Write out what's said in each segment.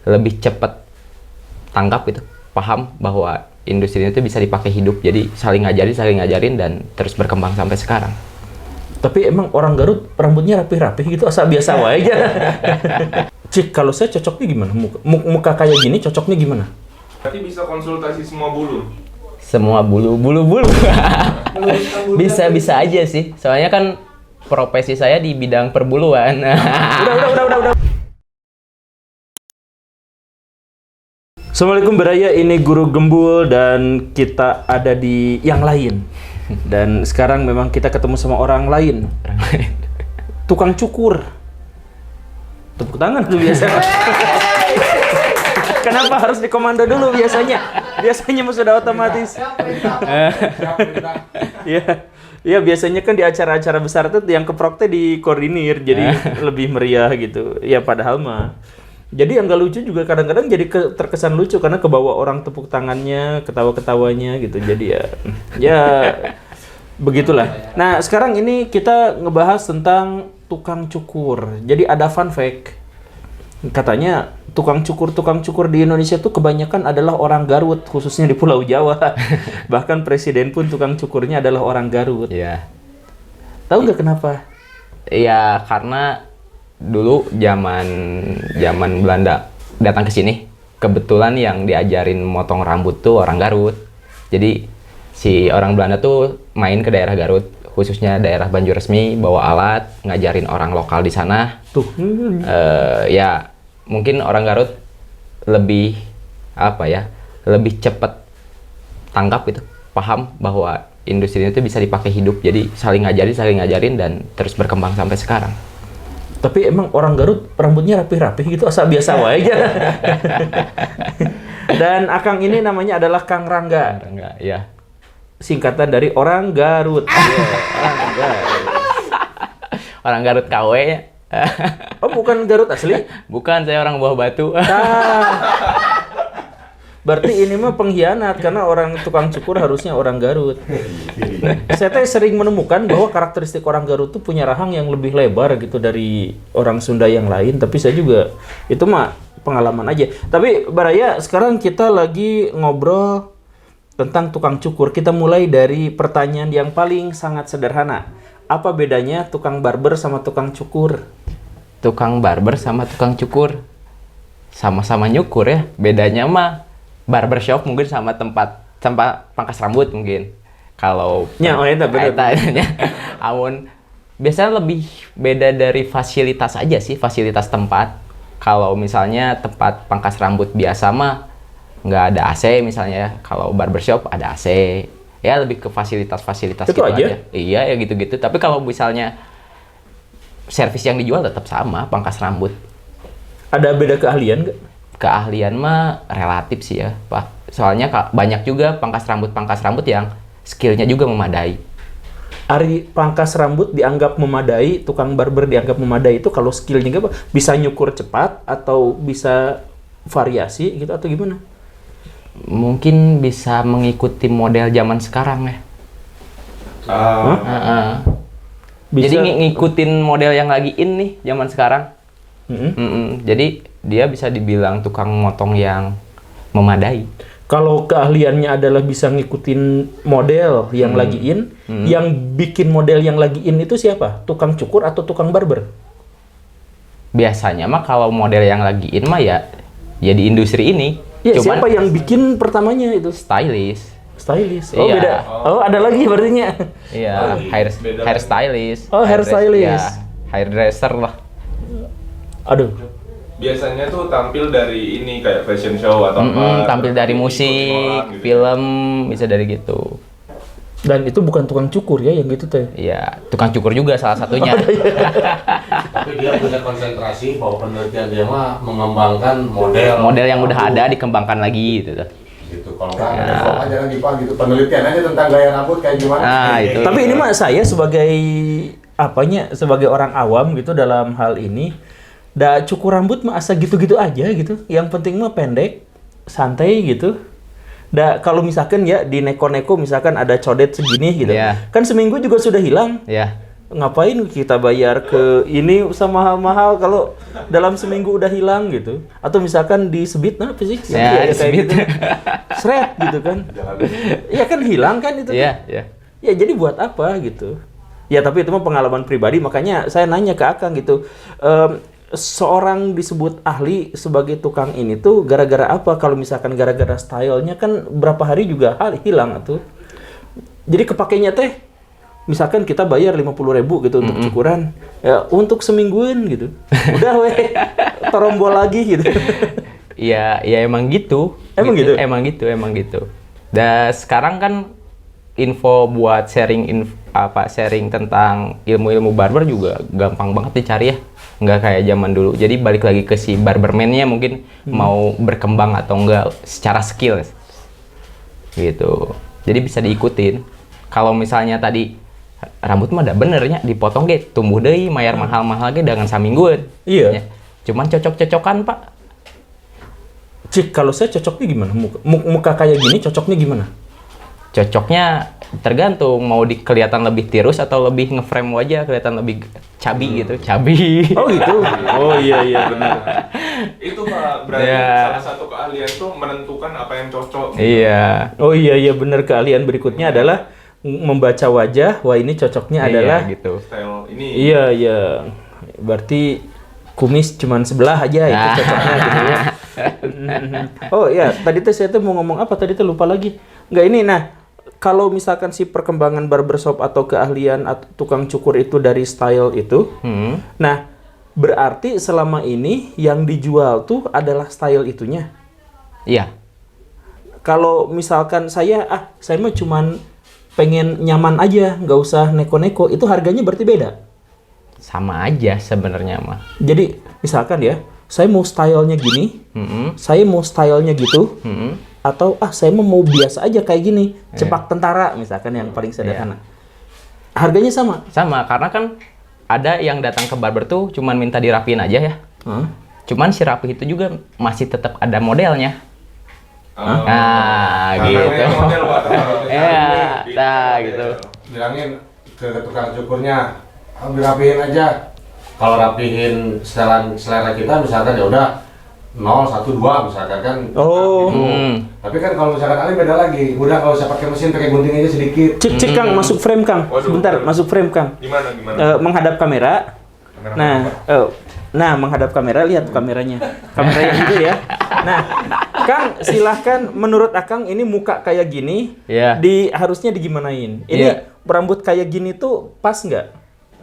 lebih cepat tanggap gitu, paham bahwa industri itu bisa dipakai hidup. Jadi saling ngajarin dan terus berkembang sampai sekarang. Tapi emang orang Garut rambutnya rapih-rapih gitu, asal biasa wae aja. Cik, kalau saya cocoknya gimana? Muka kayak gini cocoknya gimana? Berarti bisa konsultasi semua bulu. Semua bulu. Bisa aja sih. Soalnya kan profesi saya di bidang perbuluan. Udah. Assalamualaikum Beraya, ini Guru Gembul dan kita ada di yang lain. Dan sekarang memang kita ketemu sama orang lain. Tukang cukur. Tepuk tangan tuh biasa. Kenapa harus dikomando dulu biasanya? Biasanya mah sudah otomatis. Ya biasanya kan di acara-acara besar tuh yang keprok teh dikoordinir jadi lebih meriah gitu. Ya padahal mah. Jadi yang gak lucu juga kadang-kadang jadi terkesan lucu karena kebawa orang tepuk tangannya, ketawa-ketawanya gitu. Jadi ya begitulah. Nah, sekarang ini kita ngebahas tentang tukang cukur. Jadi ada fun fact. Katanya tukang cukur di Indonesia tuh kebanyakan adalah orang Garut, khususnya di Pulau Jawa. Bahkan presiden pun tukang cukurnya adalah orang Garut. Iya. Tahu nggak kenapa? Iya, karena dulu zaman Belanda datang ke sini, kebetulan yang diajarin motong rambut tuh orang Garut. Jadi si orang Belanda tuh main ke daerah Garut, khususnya daerah Banjuresmi, bawa alat, ngajarin orang lokal di sana. Tuh. Ya mungkin orang Garut lebih lebih cepat tanggap gitu, paham bahwa industri itu bisa dipakai hidup. Jadi saling ngajarin dan terus berkembang sampai sekarang. Tapi emang orang Garut rambutnya rapih-rapih gitu, asal biasa wae aja. Dan Akang ini namanya adalah Kang Rangga. Rangga, ya. Singkatan dari orang Garut. Orang Garut. Orang Garut KW. Oh, bukan Garut asli? Bukan, saya orang Buah Batu. Berarti ini mah pengkhianat karena orang tukang cukur harusnya orang Garut. Saya teh sering menemukan bahwa karakteristik orang Garut tuh punya rahang yang lebih lebar gitu dari orang Sunda yang lain. Tapi saya juga itu mah pengalaman aja. Tapi Baraya, sekarang kita lagi ngobrol tentang tukang cukur. Kita mulai dari pertanyaan yang paling sangat sederhana. Apa bedanya tukang barber sama tukang cukur? Tukang barber sama tukang cukur sama-sama nyukur ya. Bedanya mah barbershop mungkin sama tempat pangkas rambut mungkin. Kalau amun biasanya lebih beda dari fasilitas aja sih, fasilitas tempat. Kalau misalnya tempat pangkas rambut biasa mah nggak ada AC misalnya ya. Kalau barbershop ada AC. Ya lebih ke fasilitas-fasilitas itu gitu aja. Iya ya gitu-gitu. Tapi kalau misalnya servis yang dijual tetap sama, pangkas rambut. Ada beda keahlian nggak? Keahlian mah relatif sih ya, Pak. Soalnya banyak juga pangkas rambut yang skillnya juga memadai. Ari pangkas rambut dianggap memadai, tukang barber dianggap memadai itu kalau skillnya apa? Bisa nyukur cepat atau bisa variasi gitu atau gimana? Mungkin bisa mengikuti model zaman sekarang ya. Jadi ngikutin model yang lagi in nih zaman sekarang. Jadi dia bisa dibilang tukang motong yang memadai. Kalau keahliannya adalah bisa ngikutin model yang lagi in, yang bikin model yang lagi in itu siapa? Tukang cukur atau tukang barber? Biasanya mah kalau model yang lagi in mah ya di industri ini. Ya, siapa yang bikin pertamanya itu? Stylist. Oh, iya. Beda. Oh, ada lagi berarti. Iya, hair stylist. Oh, hair stylist. Ya, hairdresser lah. Aduh. Biasanya tuh tampil dari ini kayak fashion show atau apa. Tampil dari musik, gitu. film, bisa dari gitu. Dan itu bukan tukang cukur ya yang gitu teh. Iya, tukang cukur juga salah satunya. Tapi dia punya konsentrasi bahwa penelitian dia mah mengembangkan model yang udah ada dikembangkan lagi gitu. Gitu. Kalau nggak develop aja kan Dipan gitu. Penelitian aja tentang gaya rambut kayak gimana. Nah, itu. Tapi ini mah saya sebagai orang awam gitu dalam hal ini, cukur rambut mah asa gitu-gitu aja gitu. Yang penting mah pendek, santai gitu. Kalau misalkan ya di neko-neko misalkan ada codet segini gitu. Yeah. Kan seminggu juga sudah hilang. Iya. ngapain kita bayar ke ini sama mahal-mahal kalau dalam seminggu udah hilang gitu. Atau misalkan disebit, nah apa sih? Ya, kayak disebit. gitu. Seret gitu kan. Iya kan hilang kan itu. Iya, iya. Ya jadi buat apa gitu. Ya tapi itu mah pengalaman pribadi, makanya saya nanya ke Akang gitu. Seorang disebut ahli sebagai tukang ini tuh gara-gara apa? Kalau misalkan gara-gara stylenya kan berapa hari juga hilang tuh. Jadi kepakainya teh, misalkan kita bayar 50.000 gitu untuk cukuran, ya untuk semingguan gitu. Udah weh, terombol lagi gitu. Iya, ya emang gitu. Emang gitu? Emang gitu. Dan sekarang kan info buat sharing tentang ilmu-ilmu barber juga gampang banget dicari ya. Nggak kayak zaman dulu. Jadi balik lagi ke si barberman-nya mungkin mau berkembang atau enggak secara skill gitu. Jadi bisa diikutin. Kalau misalnya tadi rambut mah udah benernya dipotong ge tumbuh deui mayar mahal-mahal ge dengan samingguan. Iya. Ya. Cuman cocok-cocokan, Pak. Cik, kalau saya cocoknya gimana? Muka kayak gini cocoknya gimana? Cocoknya tergantung mau kelihatan lebih tirus atau lebih ngeframe wajah kelihatan lebih cabi gitu, cabi. Oh gitu. Oh iya benar. Itu Pak, berarti Ya. salah satu keahlian tuh menentukan apa yang cocok. Iya. Oh iya benar, keahlian berikutnya adalah membaca wajah. Wah ini cocoknya adalah iya, gitu. Style ini. Iya. Berarti kumis cuman sebelah aja itu Nah. cocoknya gitu ya. Oh iya, tadi tuh saya tuh mau ngomong apa tadi tuh lupa lagi. Enggak ini, nah kalau misalkan si perkembangan barbershop atau keahlian atau tukang cukur itu dari style itu, nah berarti selama ini yang dijual tuh adalah style itunya. Iya. Kalau misalkan saya mah cuman pengen nyaman aja, nggak usah neko-neko, itu harganya berarti beda. Sama aja sebenarnya mah. Jadi misalkan ya, saya mau stylenya gini, Mm-mm. saya mau stylenya gitu, Mm-mm. atau saya mau biasa aja kayak gini, cepak tentara misalkan yang paling sederhana. Harganya sama. Sama, karena kan ada yang datang ke barber tuh cuman minta dirapiin aja ya. Cuman si rapi itu juga masih tetap ada modelnya. Oh. Nah, Karena gitu. yang model, Pak. Iya, nah gitu. Bilangin ke tukang cukurnya, dirapihin aja. Kalau rapihin selera kita misalkan ya udah 0, 1, 2 misalkan kan. Oh. Gitu. Tapi kan kalau misalkan Ali beda lagi. Udah kalau saya pakai mesin pakai gunting aja sedikit. Cek Kang, masuk frame Kang. Waduh. Sebentar, masuk frame Kang. Gimana? Menghadap kamera. Nah, menghadap kamera, lihat tuh kameranya. Kameranya itu ya. Nah, Kang, silahkan menurut Akang ini muka kayak gini, Iya. harusnya digimanain? Ini Iya. rambut kayak gini tuh pas nggak?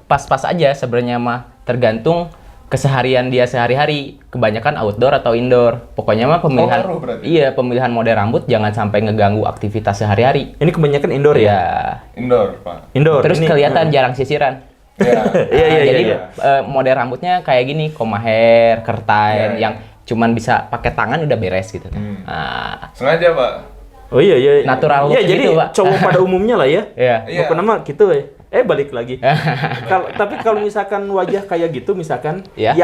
Pas-pas aja sebenarnya mah, tergantung keseharian dia sehari-hari. Kebanyakan outdoor atau indoor. Pokoknya mah pemilihan Pengaruh berarti? Iya, pemilihan model rambut jangan sampai ngeganggu aktivitas sehari-hari. Ini kebanyakan indoor ya? Iya. Indoor, Pak. Indoor. Terus ini. kelihatan jarang sisiran. Ya. Iya. Jadi model rambutnya kayak gini, comb hair, curtain, Iya. yang cuman bisa pakai tangan udah beres gitu. Nah, Sengaja, Pak. Oh iya. Natural Iya, look jadi gitu, Pak. cowok pada umumnya lah ya. iya. Iya. Bukan nama gitu ya. Balik lagi. Tapi kalau misalkan wajah kayak gitu misalkan Iya.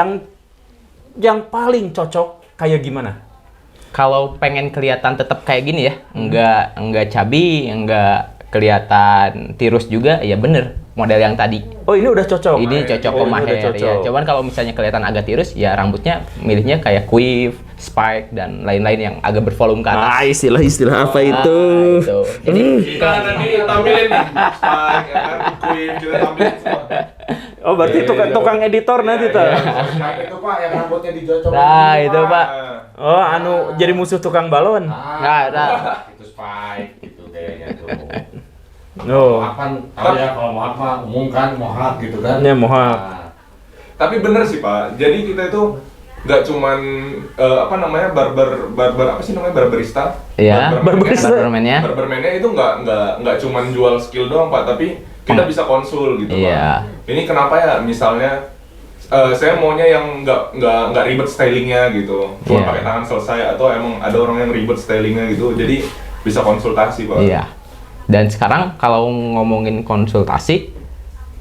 yang paling cocok kayak gimana? Kalau pengen kelihatan tetap kayak gini ya, enggak cabi, enggak kelihatan tirus juga, ya bener model yang tadi. Oh, ini udah cocok. Ini cocok Oh, comb ini udah hair ya. cocok. Cuman kalau misalnya kelihatan agak tirus, ya rambutnya milihnya kayak quiff, spike dan lain-lain yang agak bervolume ke atas. Istilah apa itu? Gitu. Jadi Kita nanti tampilin nih. Spike, ya kan? Queen, kita tampilin semua. Oh, berarti tukang editor nanti tuh. Nah itu Pak yang rambutnya dijocok. Nah, itu Pak. Oh, jadi musuh tukang balon. Nah. Itu spike gitu kayaknya tuh. Oh. Mohak kan, tahu ya kalau mohak mah umum kan mohak gitu kan. Ya, mohak. Nah, Tapi bener sih, Pak. Jadi kita itu nggak cuman apa namanya barber apa sih namanya barberista? Iya, Barberista. barberman-nya. Barberman-nya itu nggak cuman jual skill doang, Pak, tapi kita bisa konsul gitu, Iya. Pak. Ini kenapa ya? Misalnya saya maunya yang nggak ribet stylingnya gitu, cuma Iya. pakai tangan selesai, atau emang ada orang yang ribet stylingnya gitu, jadi bisa konsultasi, Pak. Iya. Dan sekarang kalau ngomongin konsultasi,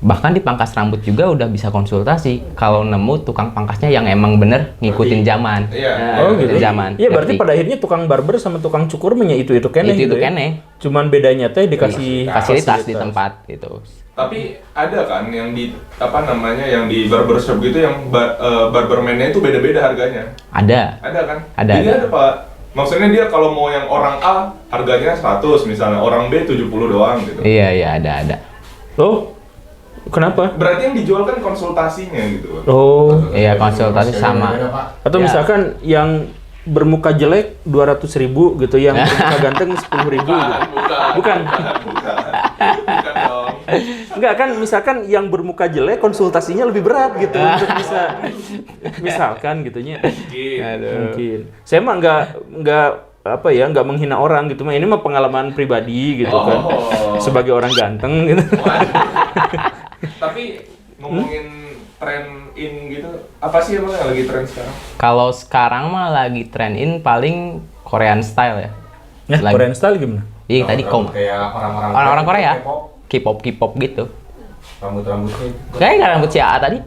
Bahkan di pangkas rambut juga udah bisa konsultasi kalau nemu tukang pangkasnya yang emang bener ngikutin zaman. Iya. Ngikutin zaman. Iya, berarti Ngerti. pada akhirnya tukang barber sama tukang cukur itu kene Itu gitu ya. kene. Cuman bedanya teh dikasih Fasilitas di tempat gitu. Tapi ada kan yang di yang di barbershop gitu yang barberman-nya itu beda-beda harganya. Ada. Ada kan? Ada, Jadi ada. ada Pak. Maksudnya dia kalau mau yang orang A harganya 100 misalnya, orang B 70 doang gitu. Iya, ada. Loh, kenapa? Berarti yang dijual kan konsultasinya gitu. Oh, Iya, konsultasi sama. Beda-beda, Pak. atau Ya. misalkan yang bermuka jelek 200.000 gitu, yang bermuka ganteng 10.000 gitu. Bukan. Bukan dong. Enggak kan, misalkan yang bermuka jelek konsultasinya lebih berat gitu untuk bisa misalkan gitunya. Mungkin. Saya mah enggak enggak menghina orang gitu mah. Ini mah pengalaman pribadi gitu kan. Oh. Sebagai orang ganteng gitu. Tapi ngomongin tren in gitu, apa sih emang yang lagi tren sekarang? Kalau sekarang mah lagi trend in paling Korean style ya. Ya, Lagi- Korean style gimana? Iya, tadi kayak orang-orang Korea. K-pop, K-pop gitu. rambut-rambutnya. Kayak nggak rambut si AA tadi.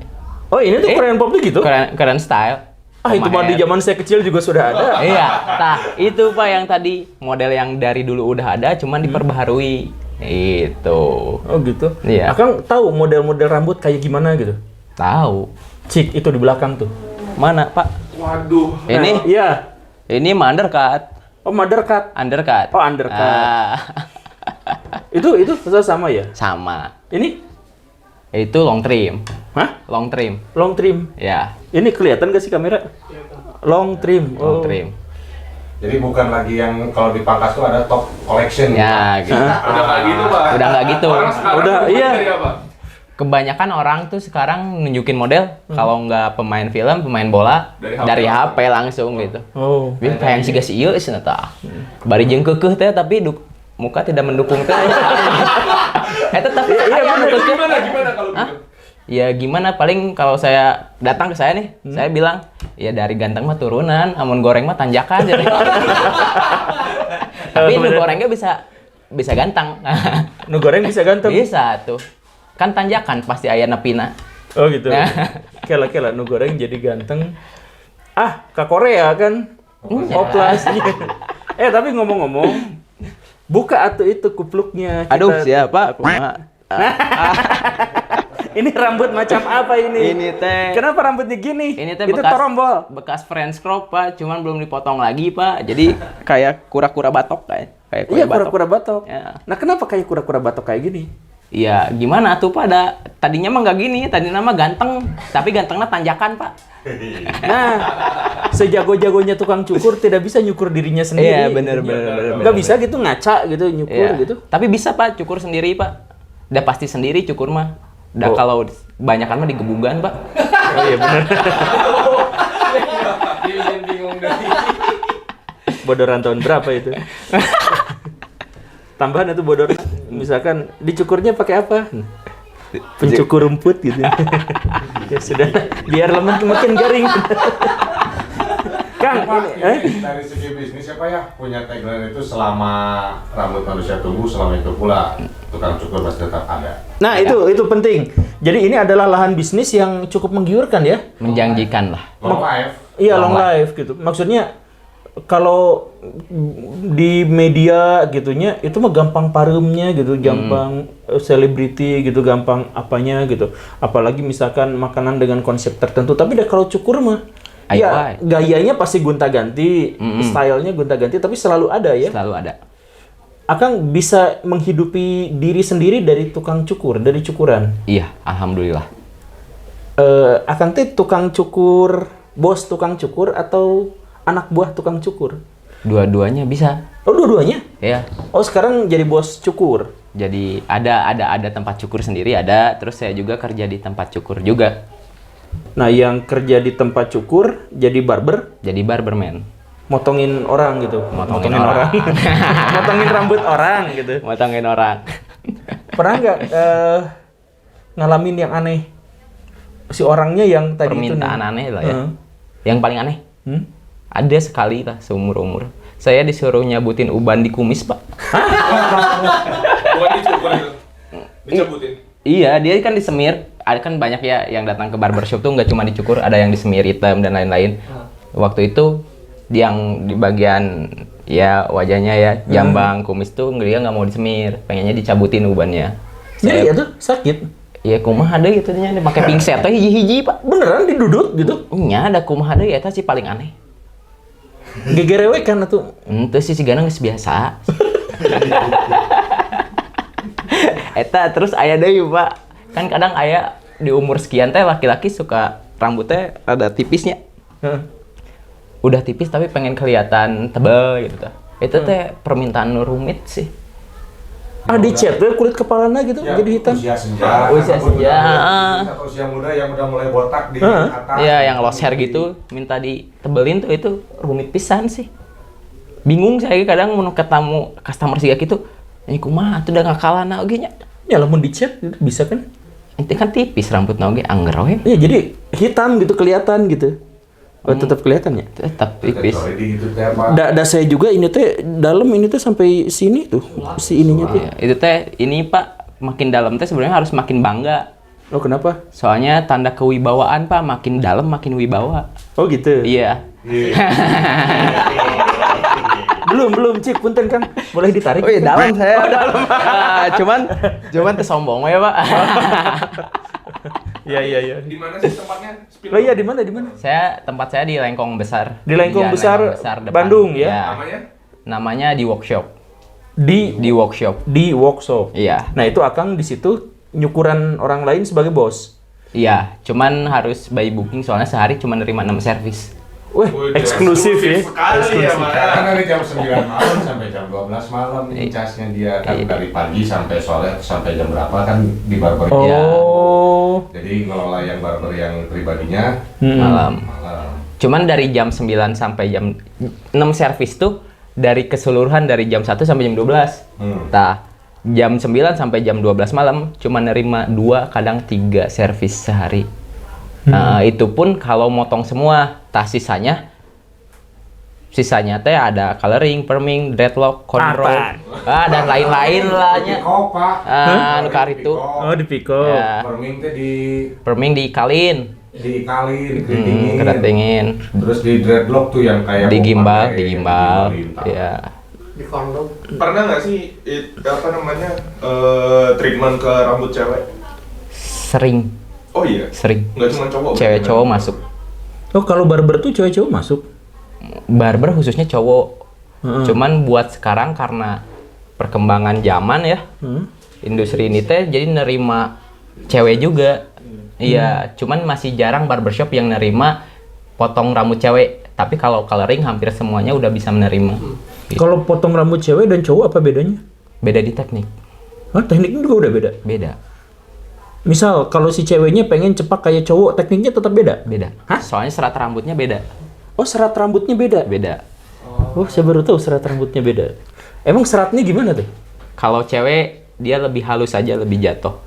Oh, ini tuh Korean pop tuh gitu? Korean style. Ah, itu mah di Maher. zaman saya kecil juga sudah ada. Iya, nah itu Pak yang tadi model yang dari dulu udah ada, cuman diperbaharui. Itu. Oh gitu. Iya. Akang tahu model-model rambut kayak gimana gitu? Tahu. Cik, itu di belakang tuh. Mana Pak? Waduh. Ini, Nah, iya. ini mah undercut. Oh, mother cut. Undercut. Oh, undercut. Ah, Itu sama ya? sama. Ini? Itu long trim. Hah? Long trim. Long trim. Ya, Ini kelihatan gak sih kamera? Long trim. long Oh. trim. Jadi bukan lagi yang kalau dipangkas tuh ada top collection. Ya, gitu. Udah nggak gitu, Pak. Udah nggak gitu. Orang sekarang Udah, berubah iya. jadi apa? Kebanyakan orang tuh sekarang nunjukin model kalau nggak pemain film, pemain bola Dari dari HP HP langsung gitu. Oh. Wih, kayak si gak ieu cenah tah. Bari jeung keukeuh teh tapi muka tidak mendukung teh. Eta tapi aya anu keukeuh. Gimana kalau gitu? Ya gimana paling kalau saya datang ke saya nih, saya bilang, ya dari ganteng mah turunan, amun goreng mah tanjakan jadi. Tapi nu gorengnya bisa ganteng. Nu goreng bisa ganteng. Bisa tuh. Kan tanjakan pasti aya nepina. Oh gitu. Nah. Kela nu goreng jadi ganteng. Ah, ke Korea kan? Oplas. Tapi ngomong-ngomong, buka atuh itu kupluknya. Aduh, siapa? Kumaha? Ini rambut macam apa ini? Ini teh. Kenapa rambutnya gini? Ini teh itu bekas torombol. bekas French crop, Pak, cuman belum dipotong lagi, Pak. Jadi kayak kura-kura batok kayak kue Iya, batok. kura-kura batok. Ya. Nah, kenapa kayak kura-kura batok kayak gini? Iya, gimana tuh pada tadinya mah nggak gini, tadinya mah ganteng, tapi gantengnya tanjakan, Pak. Nah, sejago-jagonya tukang cukur tidak bisa nyukur dirinya sendiri. Iya, bener. Nggak bisa gitu ngaca gitu nyukur Iya. gitu. Tapi bisa, Pak, cukur sendiri, Pak. Udah pasti sendiri cukur mah. Udah Oh. kalau banyakan mah digebugan, Pak. Oh iya benar. Bingung dari. Bodoran tahun berapa itu? Tambahan itu bodor. Misalkan dicukurnya pakai apa? Pencukur rumput gitu. Ya sudah, biar lemak makin garing. Kang, ini, Dari segi bisnis siapa ya punya tagline itu selama rambut manusia tumbuh selama itu pula tukang cukur pasti tetap ada. Nah, itu penting. Jadi ini adalah lahan bisnis yang cukup menggiurkan ya. Menjanjikan lah. Long life. Iya, Long long life gitu. Maksudnya kalau di media gitunya itu mah gampang paremnya gitu, gampang selebriti gitu, gampang apanya gitu. Apalagi misalkan makanan dengan konsep tertentu. Tapi kalau cukur mah ya gayanya pasti gonta-ganti, stylenya gonta-ganti, tapi selalu ada ya. Selalu ada. Akang bisa menghidupi diri sendiri dari tukang cukur, dari cukuran. Iya, alhamdulillah. Akang teh tukang cukur, bos tukang cukur atau anak buah tukang cukur? Dua-duanya bisa. Oh, dua-duanya? Ya. Oh, sekarang jadi bos cukur. Jadi ada tempat cukur sendiri ada, terus saya juga kerja di tempat cukur juga. Nah, yang kerja di tempat cukur jadi barber, Jadi barberman. motongin orang gitu. Motongin orang. Motongin rambut orang gitu. Motongin orang. Pernah nggak ngalamin yang aneh? Si orangnya yang tadi Permintaan itu nih. aneh lah ya. Heeh. Yang paling aneh? Hmm? Ada sekali lah seumur-umur. Saya disuruh nyabutin uban di kumis, Pak. Bukan dicukur itu. Dicabutin. Iya, dia kan disemir. Ada kan banyak ya yang datang ke barbershop tuh nggak cuma dicukur, ada yang disemir hitam dan lain-lain. Waktu itu yang di bagian ya wajahnya ya, jambang, kumis tuh dia nggak mau disemir, pengennya dicabutin ubannya. Jadi ya tuh sakit. Ya kumaha deui gitu nya pakai pingset teh hiji-hiji, Pak. Beneran didudut gitu? Nya ada kumaha deui eta sih paling aneh. Gegerewe kan atuh. Henteu sih sigana geus biasa. Eta terus aya deui, Pak. Kan kadang aya di umur sekian teh laki-laki suka rambutnya rada tipisnya. Udah tipis tapi pengen kelihatan tebal gitu tah. Itu teh permintaan nu rumit sih. Dicat tuh kulit kepalanya gitu Ya, jadi hitam. Usia senja. Usia atau senja. Atau usia muda yang udah mulai botak di atas. Iya, yang lost hair gitu minta ditebelin tuh itu rumit pisan sih. Bingung saya kadang mau ketemu customer sih gitu. Ini kumaha tuh udah ngakalana oge nya. Ya lamun dicat gitu, bisa kan? Itu kan tipis rambutna oge angger we. Iya jadi hitam gitu kelihatan gitu. Oh, tetap kelihatan ya. Tetap tipis. Kecuali di itu teh apa? Da saya juga ini teh dalam ini teh sampai sini tuh si ininya tuh. Iya, itu teh ini Pak makin dalam teh sebenarnya harus makin bangga. Oh kenapa? Soalnya tanda kewibawaan Pak makin dalam makin wibawa. Oh gitu. Iya. belum Cik, punten Kang. Boleh ditarik? Oh iya dalam saya. Oh, dalam. cuman tersombong ya Pak. Iya. Di mana sih tempatnya? Spill Oh iya dong. di mana? Tempat saya di Lengkong Besar. Di Lengkong Iya, Besar, depan. Bandung ya? Iya. Namanya? Namanya di workshop. Di Workshop. workshop. Iya. Nah itu Akang di situ nyukuran orang lain sebagai bos. Iya, cuman harus by booking soalnya sehari cuma nerima 6 servis. Wih, Wih, eksklusif ya. sekali ya, Pak. Karena dari jam 9 malam sampai jam 12 malam casnya dia kan dari pagi sampai sore sampai jam berapa kan di barber. Oh. Jadi ngelola yang barber yang pribadinya Malam. malam. Cuman dari jam 9 sampai jam 6 servis tuh dari keseluruhan dari jam 1 sampai jam 12. Nah, jam 9 sampai jam 12 malam cuma nerima 2 kadang 3 servis sehari. Nah, itu pun kalau motong semua, sisanya teh ada coloring, perming, dreadlock, cornrow, dan lain-lain lah nya. Piko, Pak. Anu ka itu. Oh di Piko. Ya, Perming teh perming diikalin, diikalin, dikeritingin. kedatingin, Terus di dreadlock tuh yang kayak digimbal, digimbal. ya. Pernah nggak sih apa namanya treatment ke rambut cewek? Sering, Oh iya. Nggak cuma cowok. cewek berarti, cowok kan? masuk. Oh kalau barber tuh cewek-cowok masuk. Barber khususnya cowok. Cuman buat sekarang karena perkembangan zaman ya, industri ini teh jadi nerima cewek juga. Iya, cuman masih jarang barbershop yang nerima potong rambut cewek. Tapi kalau coloring hampir semuanya udah bisa menerima. Kalau potong rambut cewek dan cowok apa bedanya? Beda di teknik. Hah, tekniknya juga udah beda. Beda. Misal kalau si ceweknya pengen cepak kayak cowok, tekniknya tetap beda. Beda. Hah? Soalnya serat rambutnya beda. Oh serat rambutnya beda. Beda. Oh saya baru tahu serat rambutnya beda. Emang seratnya gimana tuh? Kalau cewek dia lebih halus aja, lebih jatuh.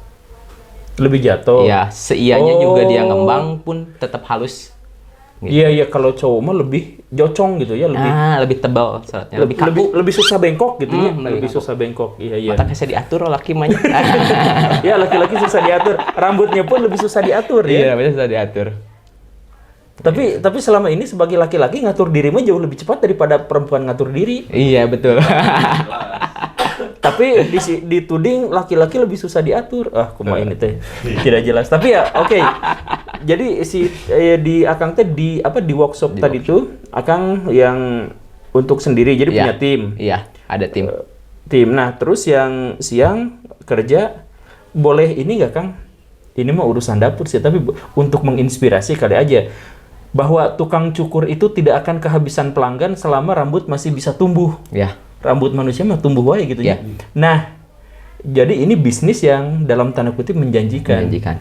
Lebih jatuh. Iya, seianya juga dia Oh. ngembang pun tetap halus. Gitu. Iya kalau cowok mah lebih jocong gitu ya, lebih Lebih tebal seratnya, lebih kaku. lebih susah bengkok gitu ya. lebih Lebih kaku. susah bengkok. Iya. Mata bisa diatur laki mah. Ya laki-laki susah diatur. Rambutnya pun lebih susah diatur Iya, ya. bisa diatur. Tapi selama ini sebagai laki-laki ngatur diri mah jauh lebih cepat daripada perempuan ngatur diri. Iya, betul. Tapi dituding laki-laki lebih susah diatur. Kumaha ini teh tidak jelas. Tapi ya oke. Jadi di Akang teh di workshop tadi tuh Akang yang untuk sendiri jadi Iya. punya tim. Iya, ada tim. Tim. Nah, terus yang siang kerja boleh ini nggak Kang? Ini mah urusan dapur sih, tapi untuk menginspirasi kali aja bahwa tukang cukur itu tidak akan kehabisan pelanggan selama rambut masih bisa tumbuh. Ya, Rambut manusia mah tumbuh wae gitu ya. Ya. Nah, jadi ini bisnis yang dalam tanda kutip menjanjikan. menjanjikan.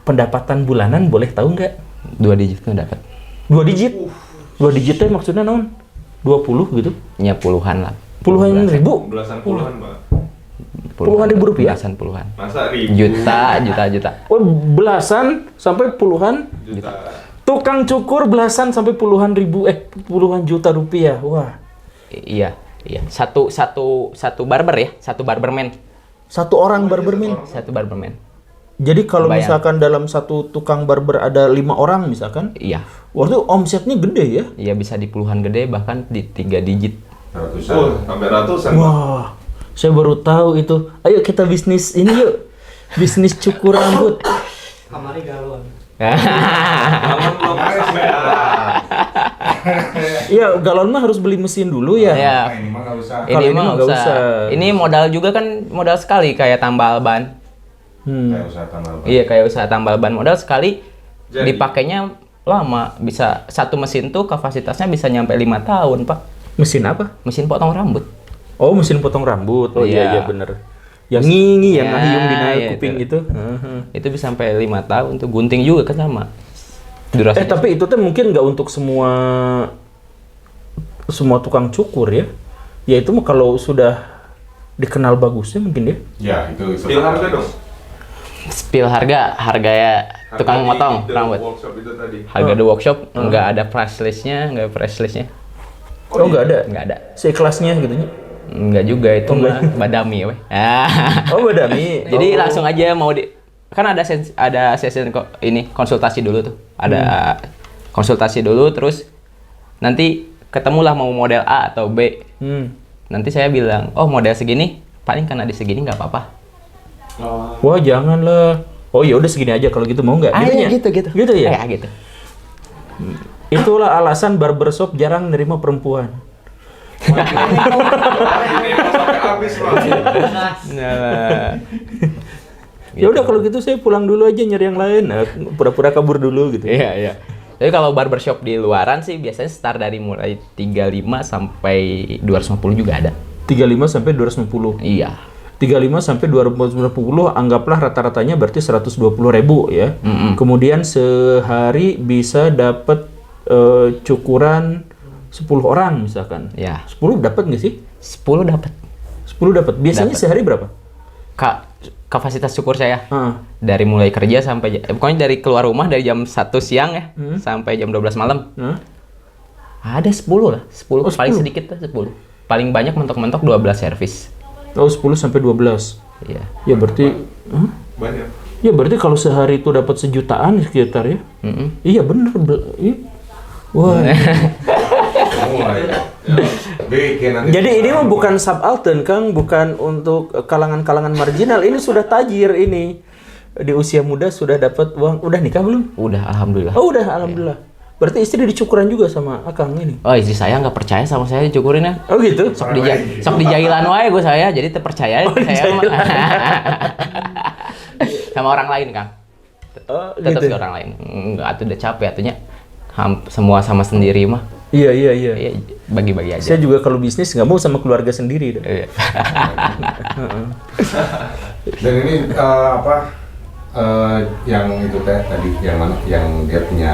Pendapatan bulanan boleh tahu nggak? 2 digit tuh dapat. 2 digit? 2 digit teh maksudnya naon? 20 gitu? Ya puluhan lah. Puluhan ribu? Belasan puluhan, Mbak. Puluhan ribu rupiah? Belasan puluhan. Masa ribu? Juta. Oh, belasan sampai puluhan? Juta. Tukang cukur belasan sampai puluhan ribu, puluhan juta rupiah. Wah. Iya. Satu barber ya, satu barberman. Satu orang barberman. Satu barberman. Jadi kalau Bayang. misalkan dalam satu tukang barber ada 5 orang misalkan, Iya. waktu omsetnya gede ya? Iya bisa di puluhan gede, bahkan di 3 digit. Ratusan. Oh, sampai ratusan. Pak. Wah, saya baru tahu itu. Ayo kita bisnis ini yuk. Bisnis cukur rambut. Namun belum kesampaian. Iya, galon mah harus beli mesin dulu ya. Iya. Nah, ini mah nggak usah. Kalau Ini ini mah mah nggak nggak usah. usah. Ini modal juga kan, modal sekali kayak tambal ban. Kayak usaha tambal ban. Iya, kayak usaha tambal ban, modal sekali. Jadi. Dipakainya lama, bisa satu mesin tuh kapasitasnya bisa nyampe 5 tahun, Pak. Mesin apa? Mesin potong rambut. Oh, mesin potong rambut. Oh iya, Iya. iya bener. Yang ngingi, yang Ya, ngahiung di naik iya, kuping itu. itu. Heeh. Itu bisa sampai 5 tahun tuh, gunting juga kan sama. Durasinya. Tapi itu tuh mungkin nggak untuk semua tukang cukur ya. Ya itu mah kalau sudah dikenal bagusnya mungkin ya. Ya, itu. Pil harga dong. Spill harga ya tukang Harga motong di rambut. workshop itu tadi. Harga di workshop nggak ada price listnya, Oh, nggak ada. nggak ada. Seikhlasnya gitu nya. Nggak juga itu mah badami weh. Oh, badami. Jadi Oh. langsung aja mau kan ada sesi ini konsultasi dulu tuh. Ada konsultasi dulu terus nanti ketemulah mau model A atau B. Nanti saya bilang, "Oh, model segini, paling karena di segini nggak apa-apa." Wah, janganlah. Oh, ya udah segini aja kalau gitu mau nggak? Iya, Gitunya? gitu. Gitu ya? Kayak gitu. Itulah alasan barbershop jarang nerima perempuan. Ini emang sampai habis, Pak. Nah, Ya udah kalau gitu saya pulang dulu aja nyari yang lain. Nah, pura-pura kabur dulu gitu. iya, iya. Jadi kalau barbershop di luaran sih biasanya start dari mulai 35 sampai 250 juga ada. 35 sampai 250. Iya. 35 sampai 250 anggaplah rata-ratanya berarti 120.000 ya. Kemudian sehari bisa dapat cukuran 10 orang misalkan. Ya. 10 dapat nggak sih? 10 dapat. 10 dapat. Biasanya Dapat. sehari berapa? Kapasitas cukur saya Heeh. dari mulai kerja sampai pokoknya dari keluar rumah dari jam 1 siang ya sampai jam 12 malam. Hah? Ada 10 lah. 10 Oh, paling 10. sedikit lah 10. Paling banyak mentok-mentok 12 servis. Oh, 10 sampai 12. Iya. Ya berarti Banyak. ya berarti kalau sehari itu dapat sejutaan sekitar ya. Mm-mm. Iya bener. Iya. Wah. Semua ya. Bikin nanti. Jadi ini mah bukan subaltern, Kang, bukan untuk kalangan-kalangan marginal. Ini sudah tajir ini. Di usia muda sudah dapat uang. Udah nikah belum? Udah alhamdulillah. Oh, udah, alhamdulillah. Berarti istri dicukuran juga sama Akang ini. Oh, istri saya nggak percaya sama saya dicukurin ya. Oh gitu. Sok di jailan wae gue saya jadi terpercaya saya mah. Sama orang lain, Kang. Oh, Tetap gitu. ke orang lain. Enggak, atuh udah capek atunya. Semua sama sendiri mah. Iya, iya, iya. Iya, bagi-bagi aja. Saya juga kalau bisnis nggak mau sama keluarga sendiri. Dah. Iya. Dan ini yang itu tadi yang mana yang dia punya.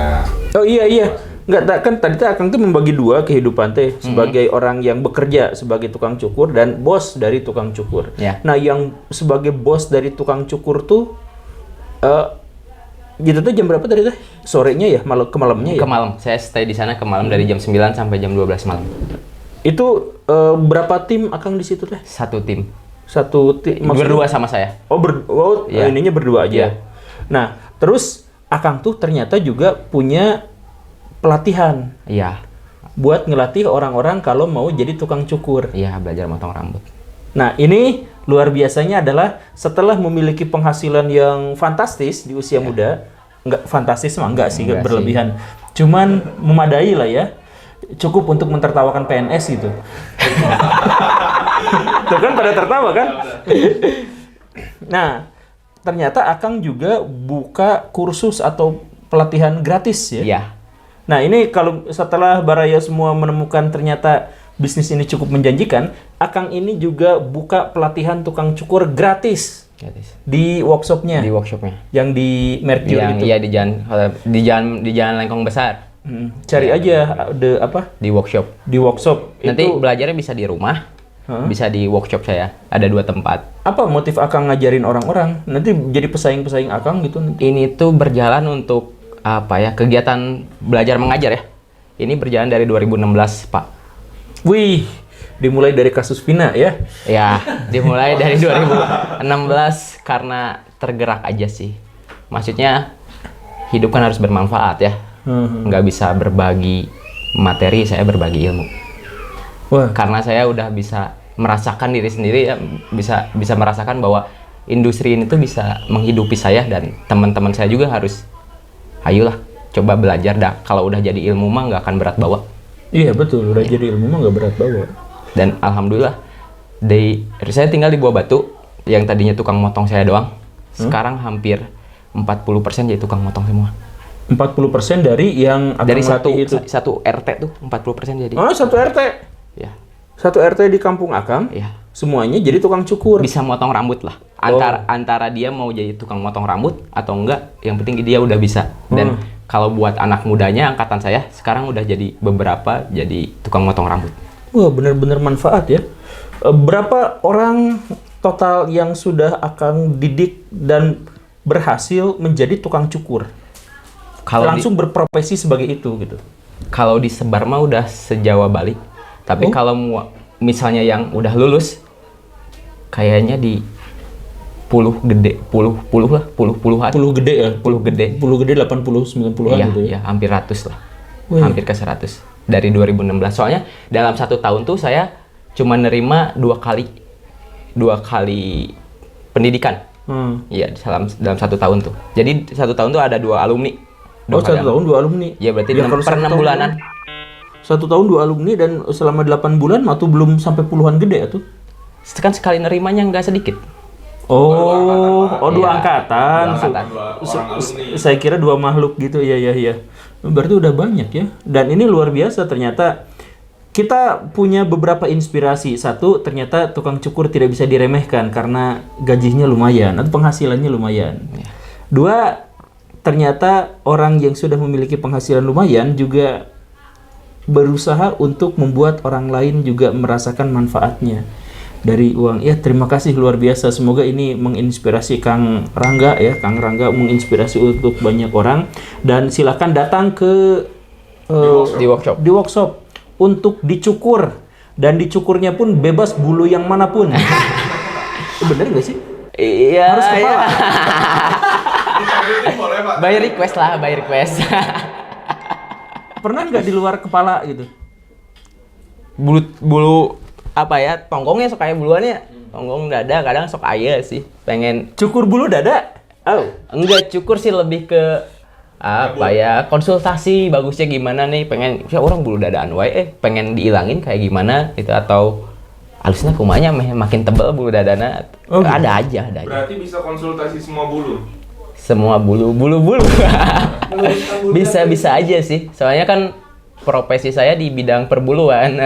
Oh iya, iya. Nggak, kan tadi Akang tuh membagi dua kehidupan teh sebagai orang yang bekerja sebagai tukang cukur dan bos dari tukang cukur. Ya. Nah, yang sebagai bos dari tukang cukur tuh gitu tuh jam berapa tadi teh? Sorenya ya, ke malamnya ya? Ke malam. Saya stay di sana ke malam dari jam 9 sampai jam 12 malam. Itu berapa tim Akang di situ teh? Satu tim. Satu tim Berdua sama saya. Iya. Ininya berdua aja. Iya. Nah, terus Akang tuh ternyata juga punya pelatihan Iya. buat ngelatih orang-orang kalau mau jadi tukang cukur. Iya, belajar motong rambut. Nah, ini luar biasanya adalah setelah memiliki penghasilan yang fantastis di usia muda, nggak fantastis mah enggak sih, Enggak berlebihan. Cuman memadai lah ya. Cukup untuk mentertawakan PNS gitu. Tuh kan pada tertawa kan? Nah, ternyata Akang juga buka kursus atau pelatihan gratis ya. Iya. Nah, ini kalau setelah Baraya semua menemukan ternyata bisnis ini cukup menjanjikan, Akang ini juga buka pelatihan tukang cukur gratis Gratis. di workshopnya Di workshopnya. yang di Mercure Yang itu. iya di jalan Lengkong Besar. Cari aja Di workshop. di workshop. Nanti Itu belajarnya bisa di rumah, bisa di workshop saya. Ada 2 tempat. apa motif Akang ngajarin orang-orang? Nanti jadi pesaing-pesaing Akang gitu nanti. Ini tuh berjalan untuk apa ya? Kegiatan belajar mengajar ya. Ini berjalan dari 2016, Pak. Wih, Dimulai dari kasus Vina ya. Ya, dimulai dari 2016 karena tergerak aja sih. Maksudnya hidup kan harus bermanfaat ya. Nggak bisa berbagi materi, saya berbagi ilmu. Wah. Karena saya udah bisa merasakan diri sendiri ya, bisa merasakan bahwa industri ini tuh bisa menghidupi saya dan teman-teman saya juga harus ayolah coba belajar dah. Kalau udah jadi ilmu mah nggak akan berat bawa. Iya betul, udah jadi ilmu mah nggak berat bawa. Dan alhamdulillah saya tinggal di Buah Batu yang tadinya tukang motong saya doang. Sekarang hampir 40% jadi tukang motong semua. 40% dari yang Akang Dari latih itu. satu RT tuh 40% jadi. Oh, satu RT. Ya. Satu RT di kampung Akang. Iya. Semuanya jadi tukang cukur. Bisa motong rambut lah. Antara dia mau jadi tukang motong rambut atau enggak, yang penting dia udah bisa. Dan kalau buat anak mudanya angkatan saya sekarang udah jadi beberapa jadi tukang motong rambut. Wah, bener-bener manfaat ya. Berapa orang total yang sudah Akang didik dan berhasil menjadi tukang cukur? Langsung berprofesi sebagai itu gitu. Kalau disebar mah udah se-Jawa Bali. Tapi kalau misalnya yang udah lulus kayaknya di puluhan. Puluh gede ya? Puluh gede. Puluh gede 80-90-an Iya, gitu ya? iya, hampir 100 lah. Wih. Hampir ke 100 dari 2016. Soalnya dalam 1 tahun tuh saya cuma nerima 2 kali pendidikan. Iya, dalam 1 tahun tuh. Jadi 1 tahun tuh ada 2 alumni. Oh, 1 tahun 2 alumni? Iya, berarti kalau per 6 bulanan. 1 tahun 2 alumni dan selama 8 bulan atau belum sampai puluhan gede atuh? Kan sekali nerimanya nggak sedikit. Oh, 2 Iya, angkatan. 2 angkatan. Saya kira 2 makhluk gitu. Iya. Berarti udah banyak ya. Dan ini luar biasa ternyata. Kita punya beberapa inspirasi. Satu, ternyata tukang cukur tidak bisa diremehkan karena gajinya lumayan atau penghasilannya lumayan. 2, ternyata orang yang sudah memiliki penghasilan lumayan juga berusaha untuk membuat orang lain juga merasakan manfaatnya dari uang. Ya, terima kasih luar biasa. Semoga ini menginspirasi Kang Rangga ya. Kang Rangga menginspirasi untuk banyak orang. Dan silakan datang ke Di workshop. Untuk dicukur, dan dicukurnya pun bebas bulu yang manapun. Bener nggak sih? Iya. Harus kepala. Boleh, Pak. By request. Pernah nggak di luar kepala gitu? Bulu apa ya? Tonggongnya sok kayak buluannya. Tonggong dada kadang sok aya sih. Pengen Cukur bulu dada? Oh, enggak cukur sih, lebih ke apa ya, konsultasi bagusnya gimana nih, pengen ya orang bulu dadaan wae pengen dihilangin kayak gimana gitu, atau alusnya kumanya makin tebel bulu dadana. Oh, gitu. Ada aja. Berarti bisa konsultasi semua bulu. Semua bulu bisa aja sih, soalnya kan profesi saya di bidang perbuluan.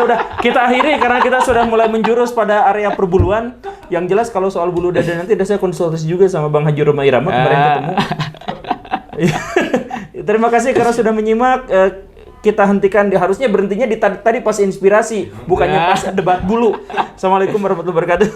udah. Kita akhiri karena kita sudah mulai menjurus pada area perbuluan. Yang jelas kalau soal bulu dada nanti saya konsultasi juga sama Bang Haji Roma Irama kemarin ketemu. Terima kasih karena sudah menyimak. Kita hentikan, harusnya berhentinya di tadi pas inspirasi, bukannya pas debat bulu. Assalamualaikum warahmatullahi wabarakatuh.